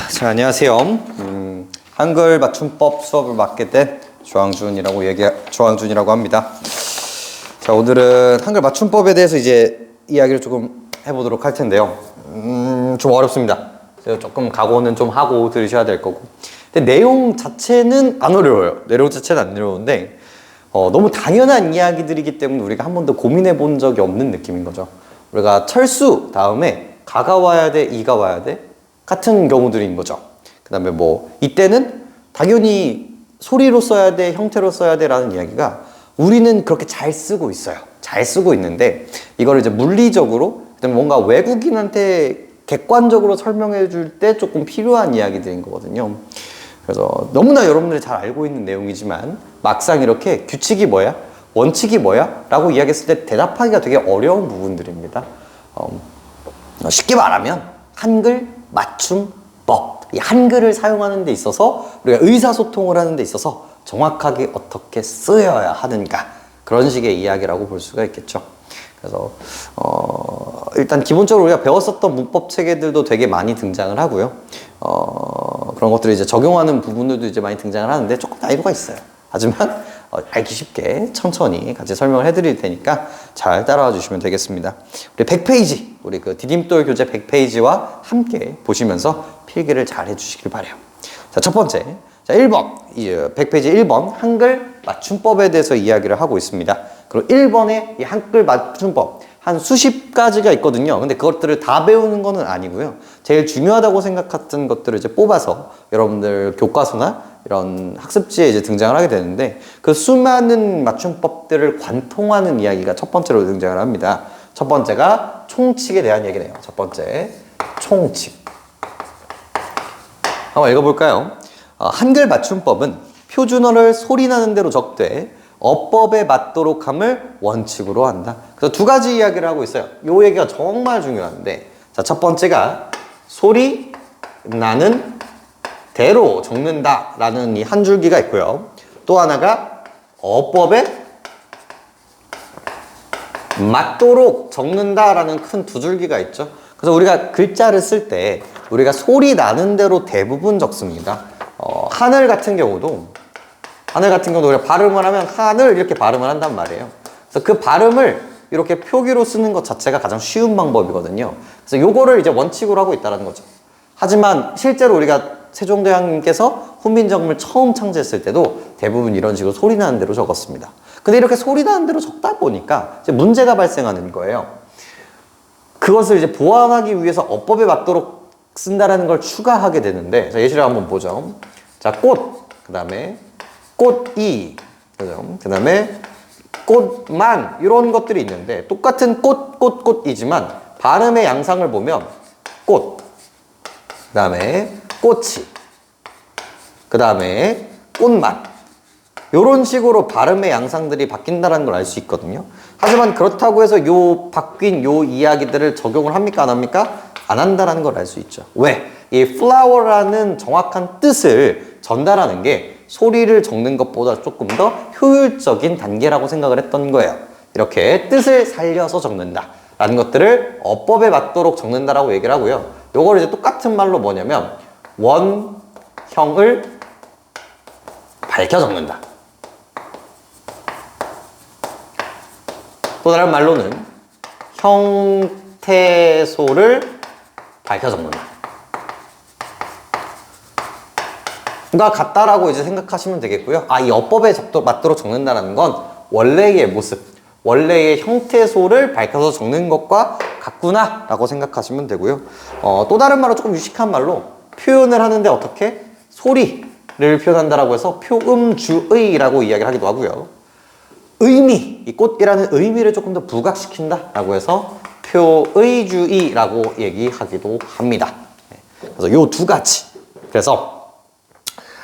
자, 안녕하세요. 한글 맞춤법 수업을 맡게 된 조항준이라고 합니다. 자, 오늘은 한글 맞춤법에 대해서 이제 이야기를 조금 해보도록 할 텐데요. 좀 어렵습니다. 그래서 조금 각오는 좀 하고 들으셔야 될 거고. 근데 내용 자체는 안 어려워요. 내용 자체는 안 어려운데 너무 당연한 이야기들이기 때문에 우리가 한 번도 고민해 본 적이 없는 느낌인 거죠. 우리가 철수 다음에 가가 와야 돼, 이가 와야 돼? 같은 경우들인 거죠. 그 다음에 이때는 당연히 소리로 써야 돼, 형태로 써야 돼 라는 이야기가 우리는 그렇게 잘 쓰고 있어요. 잘 쓰고 있는데 이거를 이제 물리적으로 그다음에 뭔가 외국인한테 객관적으로 설명해 줄 때 조금 필요한 이야기들인 거거든요. 그래서 너무나 여러분들이 잘 알고 있는 내용이지만 막상 이렇게 규칙이 뭐야? 원칙이 뭐야? 라고 이야기했을 때 대답하기가 되게 어려운 부분들입니다. 쉽게 말하면 한글 맞춤법. 이 한글을 사용하는 데 있어서 우리가 의사소통을 하는 데 있어서 정확하게 어떻게 쓰여야 하는가, 그런 식의 이야기라고 볼 수가 있겠죠. 그래서 일단 기본적으로 우리가 배웠었던 문법 체계들도 되게 많이 등장을 하고요. 그런 것들을 이제 적용하는 부분들도 이제 많이 등장을 하는데 조금 난이도가 있어요. 하지만 알기 쉽게 천천히 같이 설명을 해드릴 테니까 잘 따라와 주시면 되겠습니다. 우리 100페이지, 우리 그 디딤돌 교재 100페이지와 함께 보시면서 필기를 잘 해주시길 바래요. 자, 첫 번째, 자 1번, 100페이지 1번 한글 맞춤법에 대해서 이야기를 하고 있습니다. 그리고 1번에 이 한글 맞춤법 한 수십 가지가 있거든요. 근데 그것들을 다 배우는 거는 아니고요. 제일 중요하다고 생각했던 것들을 이제 뽑아서 여러분들 교과서나 이런 학습지에 이제 등장을 하게 되는데 그 수많은 맞춤법들을 관통하는 이야기가 첫 번째로 등장을 합니다. 첫 번째가 총칙에 대한 얘기네요. 첫 번째, 총칙. 한번 읽어볼까요? 한글 맞춤법은 표준어를 소리나는 대로 적되 어법에 맞도록 함을 원칙으로 한다. 그래서 두 가지 이야기를 하고 있어요. 이 얘기가 정말 중요한데, 자, 첫 번째가 소리 나는 대로 적는다 라는 이 한 줄기가 있고요. 또 하나가 어법에 맞도록 적는다 라는 큰 두 줄기가 있죠. 그래서 우리가 글자를 쓸 때 우리가 소리 나는 대로 대부분 적습니다. 하늘 같은 경우도 우리가 발음을 하면 하늘 이렇게 발음을 한단 말이에요. 그래서 그 발음을 이렇게 표기로 쓰는 것 자체가 가장 쉬운 방법이거든요. 그래서 요거를 이제 원칙으로 하고 있다는 거죠. 하지만 실제로 우리가 세종대왕님께서 훈민정음을 처음 창제했을 때도 대부분 이런 식으로 소리 나는 대로 적었습니다. 근데 이렇게 소리 나는 대로 적다 보니까 이제 문제가 발생하는 거예요. 그것을 이제 보완하기 위해서 어법에 맞도록 쓴다라는 걸 추가하게 되는데, 자, 예시를 한번 보죠. 자, 꽃, 그 다음에 꽃이, 그 다음에 꽃만, 이런 것들이 있는데 똑같은 꽃이지만 발음의 양상을 보면 꽃, 그 다음에 꽃이, 그 다음에 꽃만, 이런 식으로 발음의 양상들이 바뀐다는 걸 알 수 있거든요. 하지만 그렇다고 해서 바뀐 이야기들을 적용을 합니까? 안 합니까? 안 한다는 걸 알 수 있죠. 왜? 이 flower라는 정확한 뜻을 전달하는 게 소리를 적는 것보다 조금 더 효율적인 단계라고 생각을 했던 거예요. 이렇게 뜻을 살려서 적는다 라는 것들을 어법에 맞도록 적는다라고 얘기를 하고요. 요걸 이제 똑같은 말로 뭐냐면 원형을 밝혀 적는다. 또 다른 말로는 형태소를 밝혀 적는다. 가 같다라고 이제 생각하시면 되겠고요. 이 어법에 맞도록 적는다는 건 원래의 모습, 원래의 형태소를 밝혀서 적는 것과 같구나 라고 생각하시면 되고요. 또 다른 말로 조금 유식한 말로 표현을 하는데 어떻게? 소리를 표현한다라고 해서 표음주의라고 이야기를 하기도 하고요. 의미, 이 꽃이라는 의미를 조금 더 부각시킨다 라고 해서 표의주의라고 얘기하기도 합니다. 그래서 요 두 가지. 그래서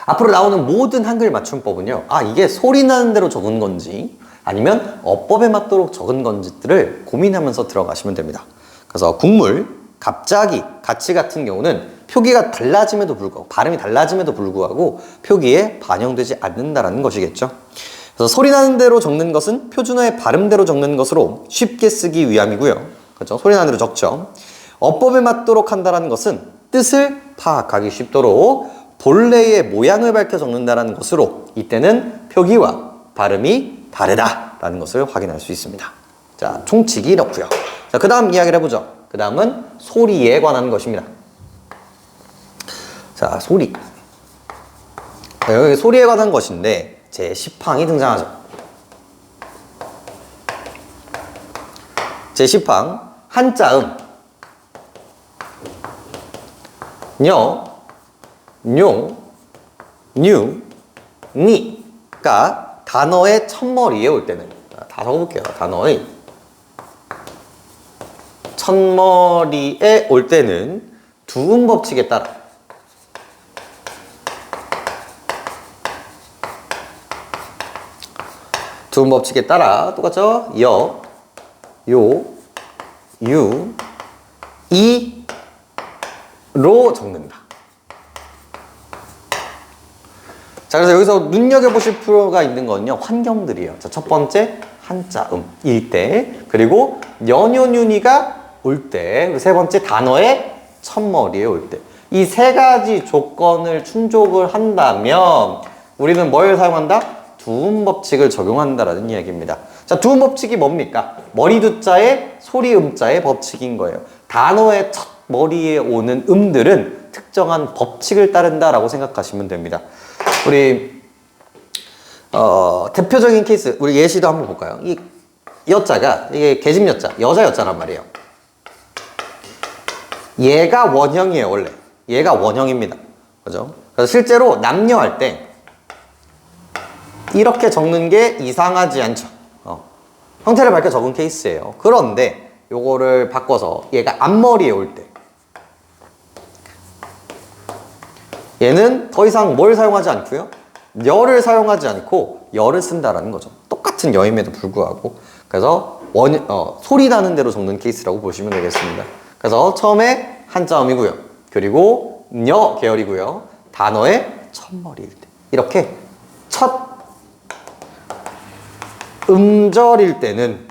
앞으로 나오는 모든 한글 맞춤법은요, 이게 소리 나는 대로 적은 건지 아니면 어법에 맞도록 적은 건지들을 고민하면서 들어가시면 됩니다. 그래서 국물, 갑자기, 가치 같은 경우는 표기가 달라짐에도 불구하고, 발음이 달라짐에도 불구하고 표기에 반영되지 않는다라는 것이겠죠. 그래서 소리 나는 대로 적는 것은 표준어의 발음대로 적는 것으로 쉽게 쓰기 위함이고요. 그렇죠? 소리 나는 대로 적죠. 어법에 맞도록 한다는 것은 뜻을 파악하기 쉽도록 본래의 모양을 밝혀 적는다는 것으로 이때는 표기와 발음이 다르다라는 것을 확인할 수 있습니다. 자, 총칙이 이렇고요. 자, 그 다음 이야기를 해보죠. 그 다음은 소리에 관한 것입니다. 자, 소리. 자, 여기 소리에 관한 것인데 제 10항이 등장하죠. 제 10항 한자음 녀, 뇽, 뉴, 니가 단어의 첫머리에 올 때는 다 적어볼게요. 단어의 첫머리에 올 때는 두음 법칙에 따라 두음 법칙에 따라 똑같죠? 여, 요, 유, 이로 적는다. 자, 그래서 여기서 눈여겨보실 필요가 있는 거는요, 환경들이에요. 자, 첫 번째, 한자음일 때, 그리고 연요윤이가 올 때, 그리고 세 번째, 단어의 첫머리에 올 때. 이 세 가지 조건을 충족을 한다면, 우리는 뭘 사용한다? 두음 법칙을 적용한다라는 이야기입니다. 자, 두음 법칙이 뭡니까? 머리 두자의 소리 음자의 법칙인 거예요. 단어의 첫 머리에 오는 음들은 특정한 법칙을 따른다라고 생각하시면 됩니다. 우리 대표적인 케이스, 우리 예시도 한번 볼까요? 이 여자가 이게 계집 여자, 여자 여자란 말이에요. 얘가 원형이에요, 원래. 얘가 원형입니다. 그죠? 그래서 실제로 남녀 할 때 이렇게 적는 게 이상하지 않죠. 형태를 밝혀 적은 케이스예요. 그런데 요거를 바꿔서 얘가 앞머리에 올 때 얘는 더 이상 뭘 사용하지 않고요. 여를 사용하지 않고 여를 쓴다라는 거죠. 똑같은 여임에도 불구하고. 그래서 소리 나는 대로 적는 케이스라고 보시면 되겠습니다. 그래서 처음에 한자음이고요. 그리고 녀 계열이고요. 단어의 첫머리일 때. 이렇게 첫 음절일 때는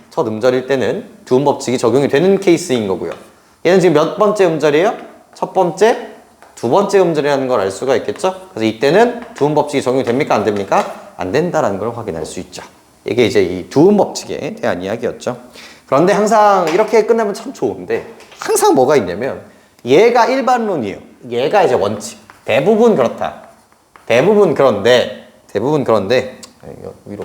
두음 법칙이 적용이 되는 케이스인 거고요. 얘는 지금 몇 번째 음절이에요? 첫 번째, 두 번째 음절이라는 걸 알 수가 있겠죠? 그래서 이때는 두음 법칙이 적용이 됩니까? 안 됩니까? 안 된다라는 걸 확인할 수 있죠. 이게 이제 이 두음 법칙에 대한 이야기였죠. 그런데 항상 이렇게 끝나면 참 좋은데 항상 뭐가 있냐면 얘가 일반론이에요. 얘가 이제 원칙. 대부분 그렇다. 대부분 그런데 이거 위로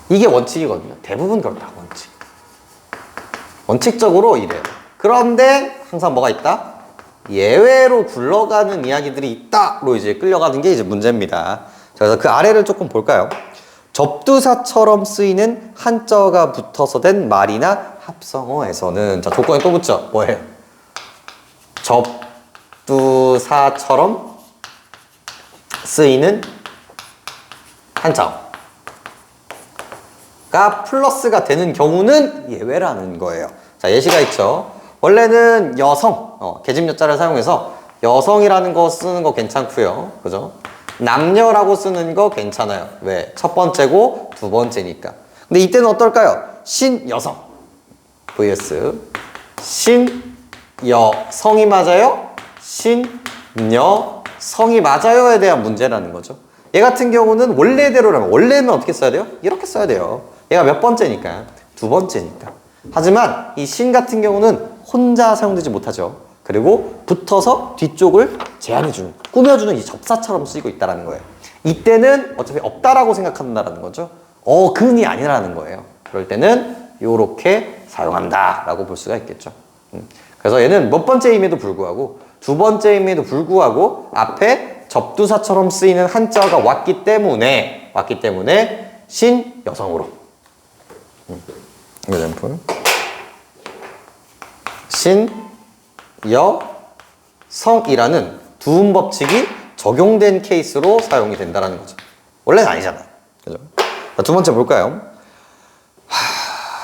이게 원칙이거든요. 대부분 그렇다. 원칙적으로 이래요. 그런데 항상 뭐가 있다? 예외로 굴러가는 이야기들이 있다로 이제 끌려가는 게 이제 문제입니다. 그래서 그 아래를 조금 볼까요? 접두사처럼 쓰이는 한자어가 붙어서 된 말이나 합성어에서는 자, 조건이 또 붙죠. 뭐예요? 접두사처럼 쓰이는 한자어 가 플러스가 되는 경우는 예외라는 거예요. 자, 예시가 있죠. 원래는 여성, 계집 여자를 사용해서 여성이라는 거 쓰는 거 괜찮고요. 그죠? 남녀라고 쓰는 거 괜찮아요. 왜? 첫 번째고 두 번째니까. 근데 이때는 어떨까요? 신여성 vs 신여성이 맞아요? 신여성이 맞아요에 대한 문제라는 거죠. 얘 같은 경우는 원래대로라면 원래는 어떻게 써야 돼요? 이렇게 써야 돼요. 얘가 몇 번째니까? 두 번째니까. 하지만 이 신 같은 경우는 혼자 사용되지 못하죠. 그리고 붙어서 뒤쪽을 제한해주는, 꾸며주는 이 접사처럼 쓰이고 있다는 거예요. 이때는 어차피 없다라고 생각한다는 거죠. 근이 아니라는 거예요. 그럴 때는 이렇게 사용한다라고 볼 수가 있겠죠. 그래서 얘는 몇 번째임에도 불구하고 두 번째임에도 불구하고 앞에 접두사처럼 쓰이는 한자가 왔기 때문에 신 여성으로 example 신 여성이라는 두음 법칙이 적용된 케이스로 사용이 된다는 거죠. 원래는 아니잖아요. 그죠? 자, 두 번째 볼까요?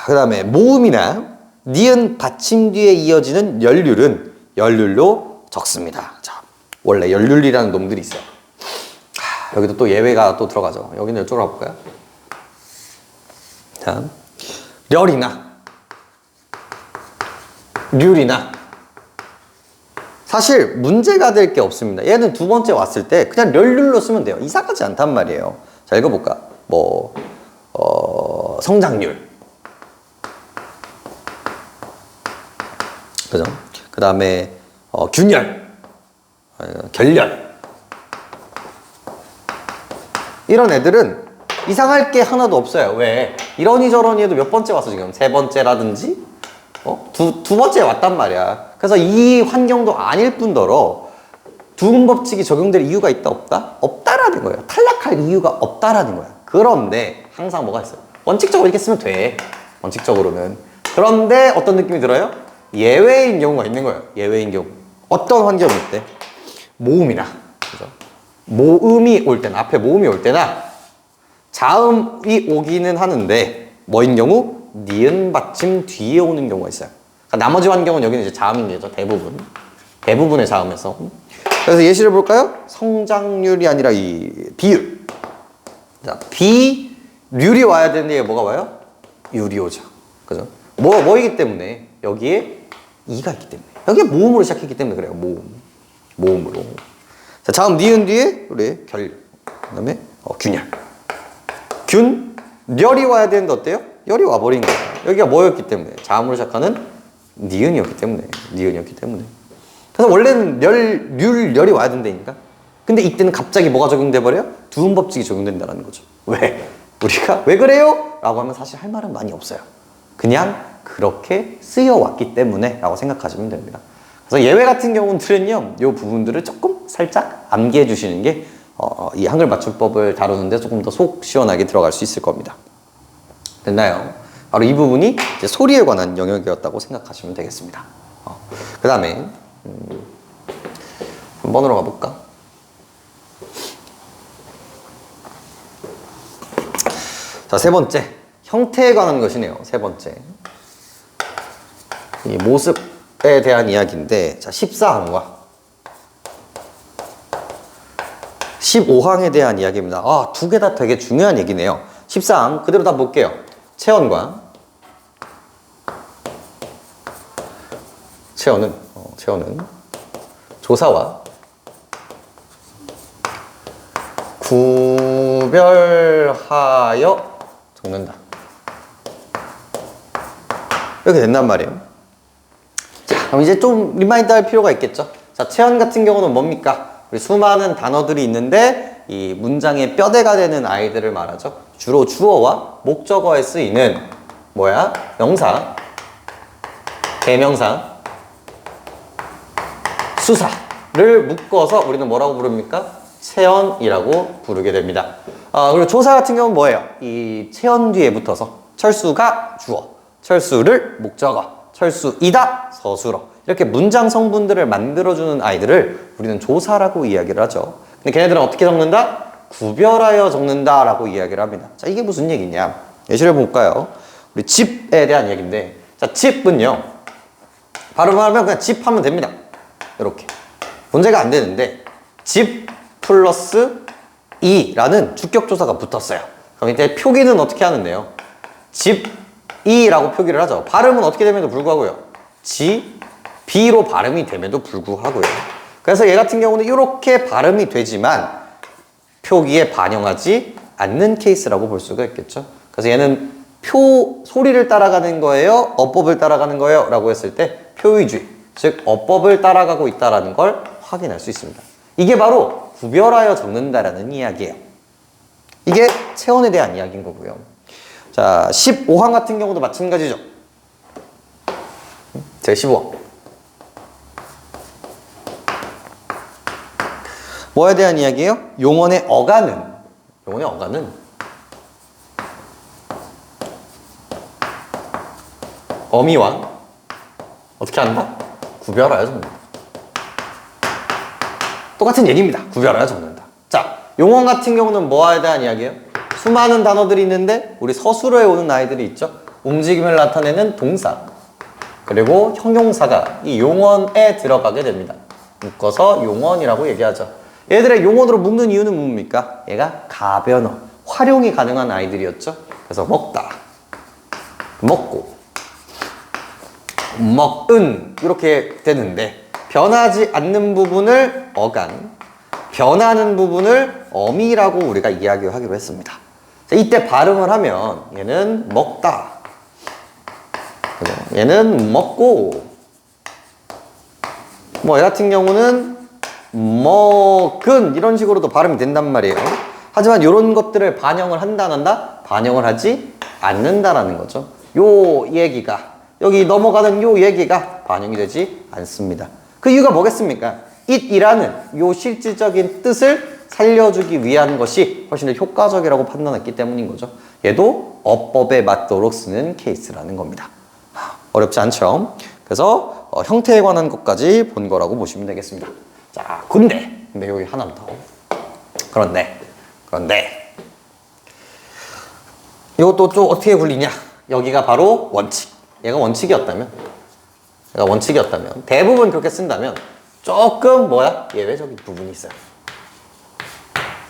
그 다음에 모음이나 니은 받침 뒤에 이어지는 연륜은 연륜로 적습니다. 자, 원래 연륜이라는 놈들이 있어요. 여기도 또 예외가 또 들어가죠. 여기는 이쪽으로 가볼까요? 자, 렬이나 률이나 사실 문제가 될 게 없습니다. 얘는 두 번째 왔을 때 그냥 렬률로 쓰면 돼요. 이상하지 않단 말이에요. 자, 읽어볼까? 성장률. 그죠? 그 다음에 균열, 결렬. 이런 애들은 이상할 게 하나도 없어요. 왜? 이러니 저러니 해도 몇 번째 왔어, 지금? 세 번째라든지? 두 번째 왔단 말이야. 그래서 이 환경도 아닐 뿐더러 두음 법칙이 적용될 이유가 있다, 없다? 없다라는 거예요. 탈락할 이유가 없다라는 거야. 그런데 항상 뭐가 있어요? 원칙적으로 이렇게 쓰면 돼. 원칙적으로는. 그런데 어떤 느낌이 들어요? 예외인 경우가 있는 거예요. 예외인 경우. 어떤 환경일 때? 모음이나, 그죠? 모음이 올 때나, 앞에 모음이 올 때나, 자음이 오기는 하는데, 뭐인 경우? 니은 받침 뒤에 오는 경우가 있어요. 그러니까 나머지 환경은 여기는 이제 자음인 거죠. 대부분의 자음에서. 그래서 예시를 볼까요? 성장률이 아니라 이 비율. 자, 비률이 와야 되는데 얘가 뭐가 와요? 율이 오죠. 그죠? 뭐이기 때문에? 여기에 이가 있기 때문에. 여기에 모음으로 시작했기 때문에 그래요. 모음으로. 자, 자음 니은 뒤에 우리 결. 그 다음에 균열. 균열이 와야 되는데 어때요? 열이 와버린 거예요. 여기가 뭐였기 때문에? 자음으로 시작하는 니은이었기 때문에. 그래서 원래는 열이 와야 된다니까. 근데 이때는 갑자기 뭐가 적용돼 버려요? 두음 법칙이 적용된다는 거죠. 왜? 우리가 왜 그래요? 라고 하면 사실 할 말은 많이 없어요. 그냥 그렇게 쓰여왔기 때문에 라고 생각하시면 됩니다. 그래서 예외 같은 경우는요, 이 부분들을 조금 살짝 암기해 주시는 게 이 한글 맞춤법을 다루는데 조금 더 속 시원하게 들어갈 수 있을 겁니다. 됐나요? 바로 이 부분이 이제 소리에 관한 영역이었다고 생각하시면 되겠습니다. 그 다음에 3번으로 가볼까? 자, 세 번째. 형태에 관한 것이네요. 세 번째. 이 모습에 대한 이야기인데, 자, 14항과 15항에 대한 이야기입니다. 두 개 다 되게 중요한 얘기네요. 14항 그대로 다 볼게요. 체언은 조사와 구별하여 적는다. 이렇게 된단 말이에요. 자, 그럼 이제 좀 리마인드 할 필요가 있겠죠. 자, 체언 같은 경우는 뭡니까? 우리 수많은 단어들이 있는데 이 문장의 뼈대가 되는 아이들을 말하죠. 주로 주어와 목적어에 쓰이는 명사, 대명사, 수사를 묶어서 우리는 뭐라고 부릅니까? 체언이라고 부르게 됩니다. 그리고 조사 같은 경우는 뭐예요? 이 체언 뒤에 붙어서 철수가 주어, 철수를 목적어, 철수이다 서술어, 이렇게 문장 성분들을 만들어주는 아이들을 우리는 조사라고 이야기를 하죠. 근데 걔네들은 어떻게 적는다? 구별하여 적는다라고 이야기를 합니다. 자, 이게 무슨 얘기냐? 예시를 볼까요? 우리 집에 대한 얘기인데, 자, 집은요, 발음하면 그냥 집 하면 됩니다. 이렇게. 문제가 안 되는데, 집 플러스 이라는 주격조사가 붙었어요. 그럼 이제 표기는 어떻게 하는데요? 집이라고 표기를 하죠. 발음은 어떻게 됨에도 불구하고요. 비로 발음이 됨에도 불구하고요. 그래서 얘 같은 경우는 이렇게 발음이 되지만 표기에 반영하지 않는 케이스라고 볼 수가 있겠죠. 그래서 얘는 소리를 따라가는 거예요? 어법을 따라가는 거예요? 라고 했을 때 표의주의, 즉 어법을 따라가고 있다는 걸 확인할 수 있습니다. 이게 바로 구별하여 적는다라는 이야기예요. 이게 체언에 대한 이야기인 거고요. 자, 15항 같은 경우도 마찬가지죠. 제 15항. 뭐에 대한 이야기예요? 용언의 어간은 어미와 어떻게 한다? 구별하여 적는다. 똑같은 얘기입니다. 구별하여 적는다. 자, 용언 같은 경우는 뭐에 대한 이야기예요? 수많은 단어들이 있는데 우리 서술어에 오는 아이들이 있죠. 움직임을 나타내는 동사 그리고 형용사가 이 용언에 들어가게 됩니다. 묶어서 용언이라고 얘기하죠. 얘들의 용언으로 묶는 이유는 뭡니까? 얘가 가변어, 활용이 가능한 아이들이었죠. 그래서 먹다, 먹고, 먹은 이렇게 되는데 변하지 않는 부분을 어간, 변하는 부분을 어미라고 우리가 이야기하기로 했습니다. 자, 이때 발음을 하면 얘는 먹다, 그죠? 얘는 먹고, 뭐 얘 같은 경우는 먹은 이런 식으로도 발음이 된단 말이에요. 하지만 이런 것들을 반영을 한다 안 한다? 반영을 하지 않는다라는 거죠. 요 얘기가, 여기 넘어가는 요 얘기가 반영이 되지 않습니다. 그 이유가 뭐겠습니까? it이라는 요 실질적인 뜻을 살려주기 위한 것이 훨씬 더 효과적이라고 판단했기 때문인 거죠. 얘도 어법에 맞도록 쓰는 케이스라는 겁니다. 어렵지 않죠? 그래서 형태에 관한 것까지 본 거라고 보시면 되겠습니다. 자, 근데 여기 하나만 더. 그런데 이것도 좀 어떻게 굴리냐? 여기가 바로 원칙. 얘가 원칙이었다면 대부분 그렇게 쓴다면 조금 예외적인 부분이 있어요.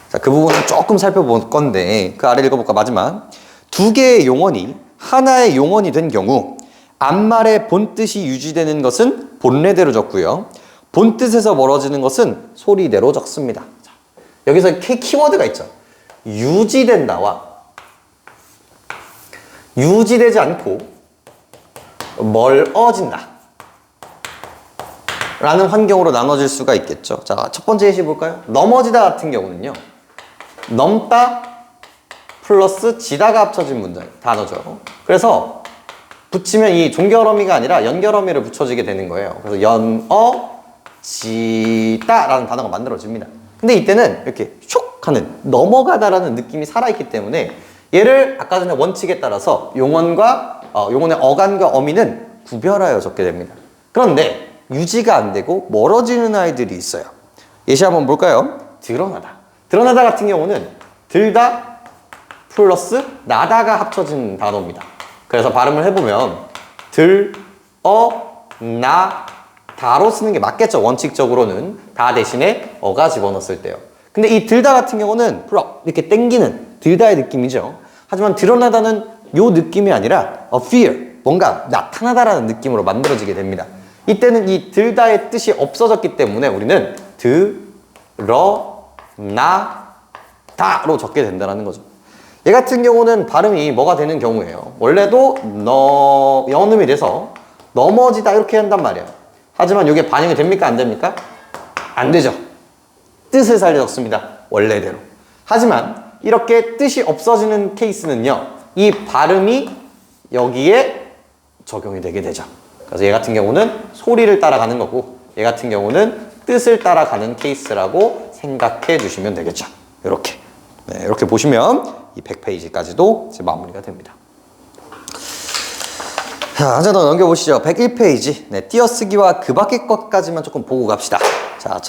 자, 그 부분을 조금 살펴볼 건데 그 아래 읽어볼까? 마지막. 두 개의 용언이 하나의 용언이 된 경우 앞말의 본뜻이 유지되는 것은 본래대로 적고요. 본뜻에서 멀어지는 것은 소리대로 적습니다. 자, 여기서 키워드가 있죠. 유지된다와 유지되지 않고 멀어진다 라는 환경으로 나눠질 수가 있겠죠. 자, 첫 번째 예시 볼까요? 넘어지다 같은 경우는요, 넘다 플러스 지다가 합쳐진 문장 단어죠. 그래서 붙이면 이 종결어미가 아니라 연결어미를 붙여지게 되는 거예요. 그래서 연어지다 라는 단어가 만들어집니다. 근데 이때는 이렇게 슉 하는, 넘어가다라는 느낌이 살아있기 때문에 얘를 아까 전에 원칙에 따라서 용언의 어간과 어미는 구별하여 적게 됩니다. 그런데 유지가 안 되고 멀어지는 아이들이 있어요. 예시 한번 볼까요? 드러나다. 드러나다 같은 경우는 들다 플러스 나다가 합쳐진 단어입니다. 그래서 발음을 해보면 다로 쓰는 게 맞겠죠. 원칙적으로는 다 대신에 어가 집어넣었을 때요. 근데 이 들다 같은 경우는 이렇게 땡기는 들다의 느낌이죠. 하지만 드러나다는 요 느낌이 아니라 fear, 뭔가 나타나다라는 느낌으로 만들어지게 됩니다. 이때는 이 들다의 뜻이 없어졌기 때문에 우리는 드러나다로 적게 된다는 거죠. 얘 같은 경우는 발음이 뭐가 되는 경우예요. 원래도 연음이 돼서 넘어지다 이렇게 한단 말이에요. 하지만 이게 반영이 됩니까? 안 됩니까? 안 되죠. 뜻을 살려 적습니다. 원래대로. 하지만 이렇게 뜻이 없어지는 케이스는요, 이 발음이 여기에 적용이 되게 되죠. 그래서 얘 같은 경우는 소리를 따라가는 거고, 얘 같은 경우는 뜻을 따라가는 케이스라고 생각해 주시면 되겠죠. 이렇게. 네, 이렇게 보시면 이 100페이지까지도 이제 마무리가 됩니다. 자, 한 장 더 넘겨보시죠. 101페이지. 네, 띄어쓰기와 그 밖의 것까지만 조금 보고 갑시다. 자,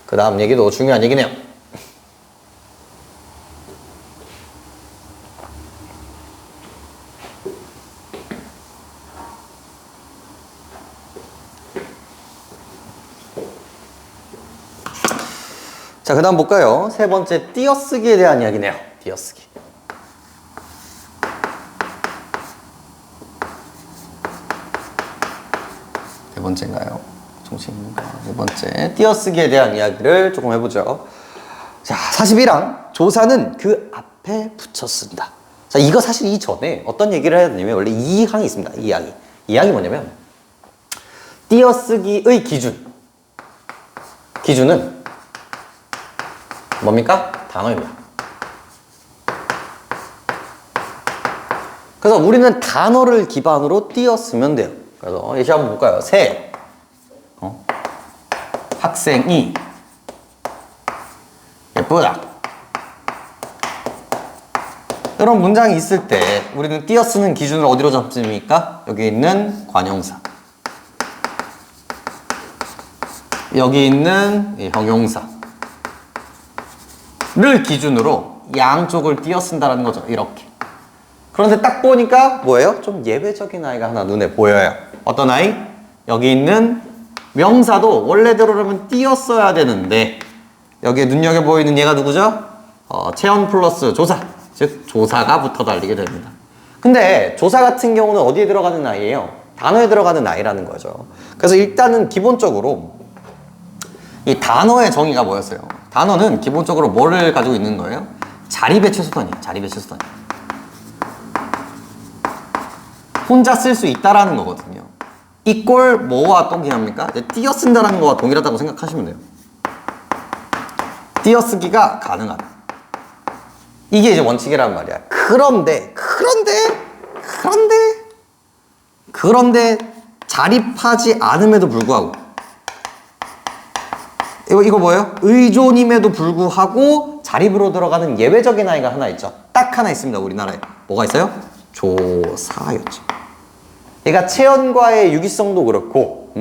그 다음 얘기도 중요한 얘기네요. 자, 그 다음 볼까요? 세 번째, 띄어쓰기에 대한 이야기네요. 띄어쓰기. 네 번째인가요? 정신인가? 네 번째, 띄어쓰기에 대한 이야기를 조금 해보죠. 자, 41항. 조사는 그 앞에 붙여 쓴다. 자, 이거 사실 이전에 어떤 얘기를 해야 되냐면, 원래 2항이 있습니다. 2항이. 2항이 뭐냐면, 띄어쓰기의 기준은 뭡니까? 단어입니다. 그래서 우리는 단어를 기반으로 띄어쓰면 돼요. 그래서 예시 한번 볼까요? 새 학생이 예쁘다. 이런 문장이 있을 때 우리는 띄어쓰는 기준을 어디로 잡습니까? 여기 있는 관형사, 여기 있는 이 형용사 를 기준으로 양쪽을 띄어쓴다는 거죠. 이렇게. 그런데 딱 보니까 뭐예요? 좀 예외적인 아이가 하나 눈에 보여요. 어떤 아이? 여기 있는 명사도 원래대로라면 띄었어야 되는데 여기에 눈여겨보이는 얘가 누구죠? 체언 플러스 조사, 즉 조사가 붙어 달리게 됩니다. 근데 조사 같은 경우는 어디에 들어가는 아이예요? 단어에 들어가는 i라는 거죠. 그래서 일단은 기본적으로 이 단어의 정의가 뭐였어요? 단어는 기본적으로 뭐를 가지고 있는 거예요? 자립의 최소단이에요. 자립의 최소단. 혼자 쓸 수 있다라는 거거든요. 이 꼴 뭐와 동일합니까? 띄어 쓴다라는 거와 동일하다고 생각하시면 돼요. 띄어쓰기가 가능하다. 이게 이제 원칙이란 말이야. 그런데 자립하지 않음에도 불구하고 이거 뭐예요? 의존임에도 불구하고 자립으로 들어가는 예외적인 아이가 하나 있죠. 딱 하나 있습니다. 우리나라에. 뭐가 있어요? 조사였죠. 얘가 체연과의 유기성도 그렇고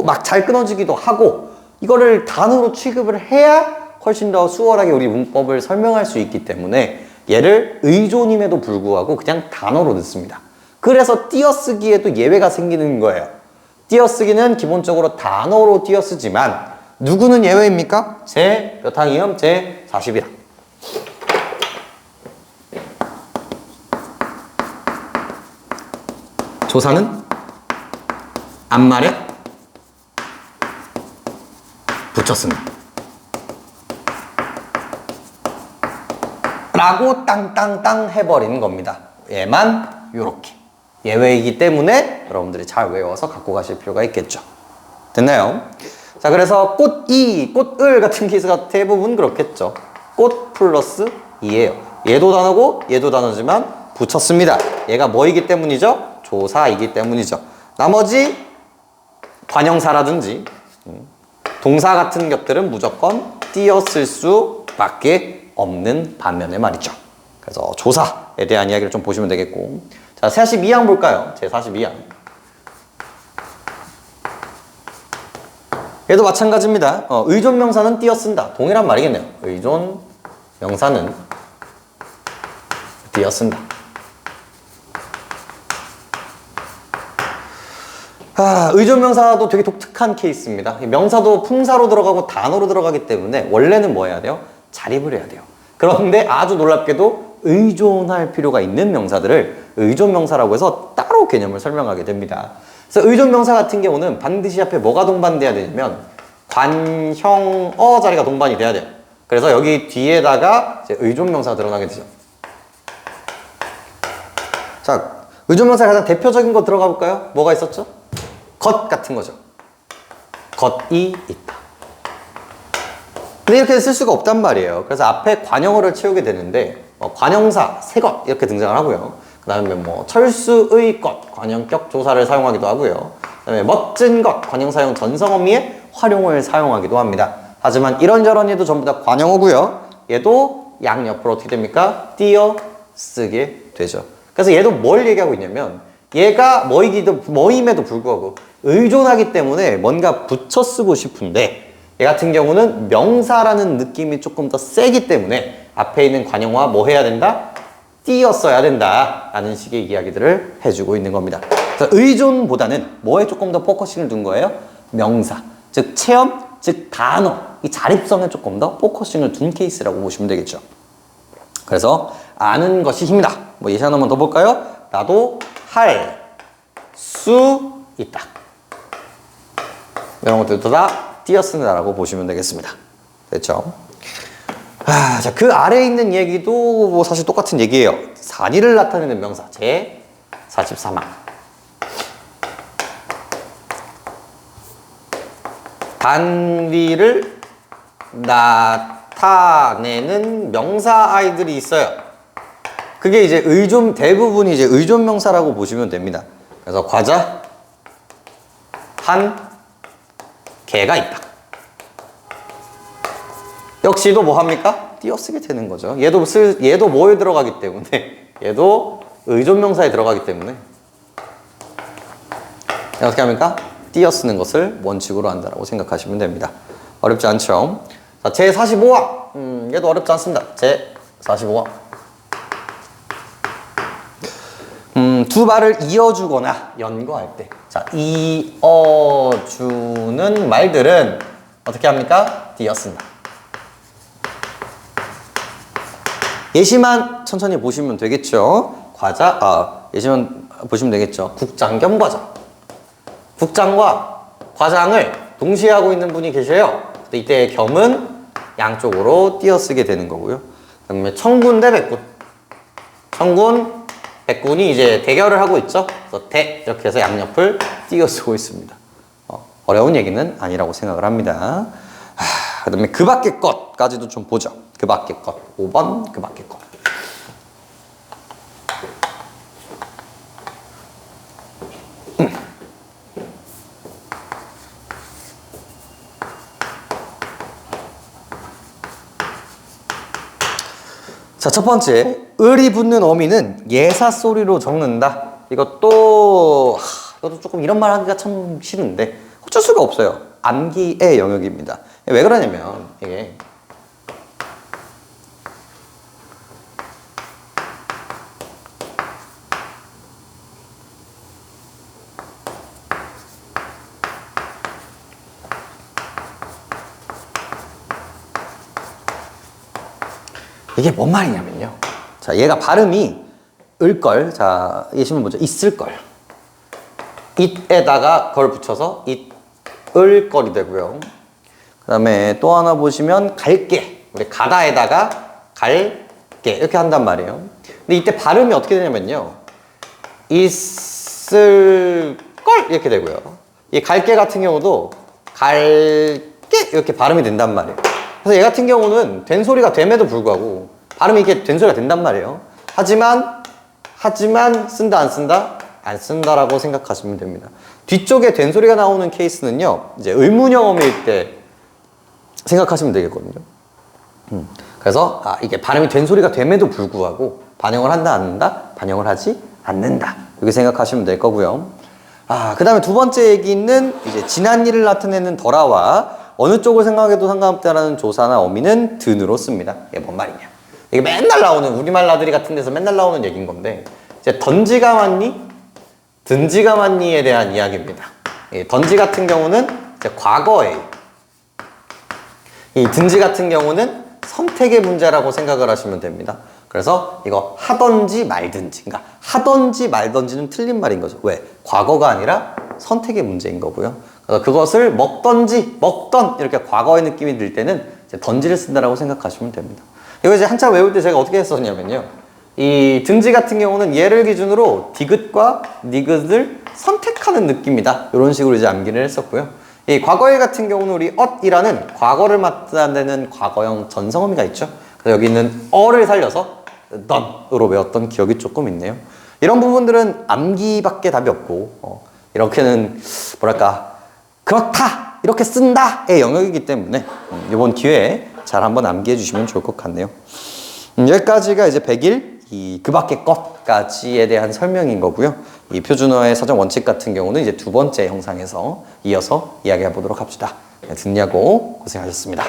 막 잘 끊어지기도 하고 이거를 단어로 취급을 해야 훨씬 더 수월하게 우리 문법을 설명할 수 있기 때문에 얘를 의존임에도 불구하고 그냥 단어로 넣습니다. 그래서 띄어쓰기에도 예외가 생기는 거예요. 띄어쓰기는 기본적으로 단어로 띄어쓰지만 누구는 예외입니까? 제 몇 항이요? 제 41항. 조사는 앞말에 붙였습니다. 라고 땅땅땅 해버리는 겁니다. 얘만 요렇게. 예외이기 때문에 여러분들이 잘 외워서 갖고 가실 필요가 있겠죠. 됐나요? 자, 그래서 꽃이, 꽃을 같은 케이스가 대부분 그렇겠죠. 꽃 플러스 이에요. 얘도 단어고 얘도 단어지만 붙였습니다. 얘가 뭐이기 때문이죠? 조사이기 때문이죠. 나머지 관형사라든지 동사 같은 것들은 무조건 띄어쓸 수밖에 없는 반면에 말이죠. 그래서 조사에 대한 이야기를 좀 보시면 되겠고, 자, 42항 볼까요? 제 42항. 얘도 마찬가지입니다. 의존 명사는 띄어쓴다. 동일한 말이겠네요. 의존 명사는 띄어쓴다. 의존 명사도 되게 독특한 케이스입니다. 명사도 품사로 들어가고 단어로 들어가기 때문에 원래는 뭐 해야 돼요? 자립을 해야 돼요. 그런데 아주 놀랍게도 의존할 필요가 있는 명사들을 의존 명사라고 해서 따로 개념을 설명하게 됩니다. 그래서 의존 명사 같은 경우는 반드시 앞에 뭐가 동반돼야 되냐면 관형어 자리가 동반이 돼야 돼요. 그래서 여기 뒤에다가 이제 의존 명사가 드러나게 되죠. 자, 의존 명사 가장 대표적인 거 들어가 볼까요? 뭐가 있었죠? 것 같은 거죠. 것이 있다. 근데 이렇게 쓸 수가 없단 말이에요. 그래서 앞에 관형어를 채우게 되는데 관형사, 새것 이렇게 등장을 하고요. 그 다음에 뭐 철수의 것, 관형격 조사를 사용하기도 하고요. 그 다음에 멋진 것, 관형사용 전성어미의 활용을 사용하기도 합니다. 하지만 이런저런 얘도 전부 다 관형어고요. 얘도 양옆으로 어떻게 됩니까? 띄어 쓰게 되죠. 그래서 얘도 뭘 얘기하고 있냐면 얘가 뭐임에도 불구하고 의존하기 때문에 뭔가 붙여 쓰고 싶은데 얘 같은 경우는 명사라는 느낌이 조금 더 세기 때문에 앞에 있는 관형어와 뭐 해야 된다? 띄어 써야 된다 라는 식의 이야기들을 해주고 있는 겁니다. 그래서 의존보다는 뭐에 조금 더 포커싱을 둔 거예요? 명사, 즉 체험, 즉 단어, 이 자립성에 조금 더 포커싱을 둔 케이스라고 보시면 되겠죠. 그래서 아는 것이 힘이다. 뭐 예시 하나만 더 볼까요? 나도 할 수 있다. 이런 것들도 다 띄어 쓴다라고 보시면 되겠습니다. 됐죠? 자, 그 아래에 있는 얘기도 뭐 사실 똑같은 얘기예요. 단위를 나타내는 명사 제 43항. 단위를 나타내는 명사 아이들이 있어요. 그게 이제 대부분이 이제 의존 명사라고 보시면 됩니다. 그래서 과자 한 개가 있다. 역시도 뭐 합니까? 띄어쓰게 되는 거죠. 얘도 뭐에 들어가기 때문에 얘도 의존 명사에 들어가기 때문에 어떻게 합니까? 띄어쓰는 것을 원칙으로 한다라고 생각하시면 됩니다. 어렵지 않죠? 자, 제 45항. 얘도 어렵지 않습니다. 제 45항. 두 말을 이어주거나 연거할 때. 자, 이어주는 말들은 어떻게 합니까? 띄어쓴다. 예시만 천천히 보시면 되겠죠. 예시만 보시면 되겠죠. 국장 겸 과자. 국장과 과장을 동시에 하고 있는 분이 계셔요. 이때 겸은 양쪽으로 띄어쓰게 되는 거고요. 그다음에 청군 대 백군. 청군, 백군이 이제 대결을 하고 있죠. 그래서 대 이렇게 해서 양옆을 띄어쓰고 있습니다. 어려운 얘기는 아니라고 생각을 합니다. 그다음에 그 밖의 것까지도 좀 보죠. 그 밖의 것. 5번 그 밖의 것. 자, 첫 번째, 을이 붙는 어미는 예사 소리로 적는다. 이것도 조금 이런 말 하기가 참 싫은데 어쩔 수가 없어요. 암기의 영역입니다. 왜 그러냐면 이게 뭔 말이냐면요. 자, 얘가 발음이 을걸. 자, 이 신문 뭐죠? 있을걸. it에다가 걸 붙여서 it을걸이 되고요. 그 다음에 또 하나 보시면 갈게. 우리 가다에다가 갈게. 이렇게 한단 말이에요. 근데 이때 발음이 어떻게 되냐면요. 있을걸 이렇게 되고요. 이 갈게 같은 경우도 갈게 이렇게 발음이 된단 말이에요. 그래서 얘 같은 경우는 된 소리가 됨에도 불구하고 발음이 이렇게 된 소리가 된단 말이에요. 하지만 쓴다 안 쓴다? 안 쓴다라고 생각하시면 됩니다. 뒤쪽에 된 소리가 나오는 케이스는요. 이제 의문형어미일 때 생각하시면 되겠거든요. 그래서 이게 발음이 된 소리가 됨에도 불구하고 반영을 한다 안 한다? 반영을 하지 않는다. 이렇게 생각하시면 될 거고요. 그 다음에 두 번째 얘기는 이제 지난 일을 나타내는 덜아와 어느 쪽을 생각해도 상관없다라는 조사나 어미는 든으로 씁니다. 이게 뭔 말이냐? 이게 맨날 나오는 우리말 나들이 같은 데서 맨날 나오는 얘기인 건데 이제 던지가 맞니? 든지가 맞니에 대한 이야기입니다. 던지 같은 경우는 이제 과거에 이 든지 같은 경우는 선택의 문제라고 생각을 하시면 됩니다. 그래서 이거 하던지 말든지, 그러니까 하던지 말던지는 틀린 말인 거죠. 왜? 과거가 아니라 선택의 문제인 거고요. 그래서 그것을 먹던 이렇게 과거의 느낌이 들 때는 이제 던지를 쓴다라고 생각하시면 됩니다. 이거 이제 한참 외울 때 제가 어떻게 했었냐면요. 이 든지 같은 경우는 얘를 기준으로 디귿과 니귿을 선택하는 느낌이다. 이런 식으로 이제 암기를 했었고요. 이 과거일 같은 경우는 우리 엇이라는 과거를 나타내는 과거형 전성어미가 있죠. 그래서 여기 있는 어를 살려서 넌으로 외웠던 기억이 조금 있네요. 이런 부분들은 암기밖에 답이 없고 이렇게는 뭐랄까 그렇다 이렇게 쓴다의 영역이기 때문에 이번 기회에 잘 한번 암기해 주시면 좋을 것 같네요. 여기까지가 이제 100일 그 밖의 것까지에 대한 설명인 거고요. 이 표준어의 사전 원칙 같은 경우는 이제 두 번째 영상에서 이어서 이야기해 보도록 합시다. 듣냐고 고생하셨습니다.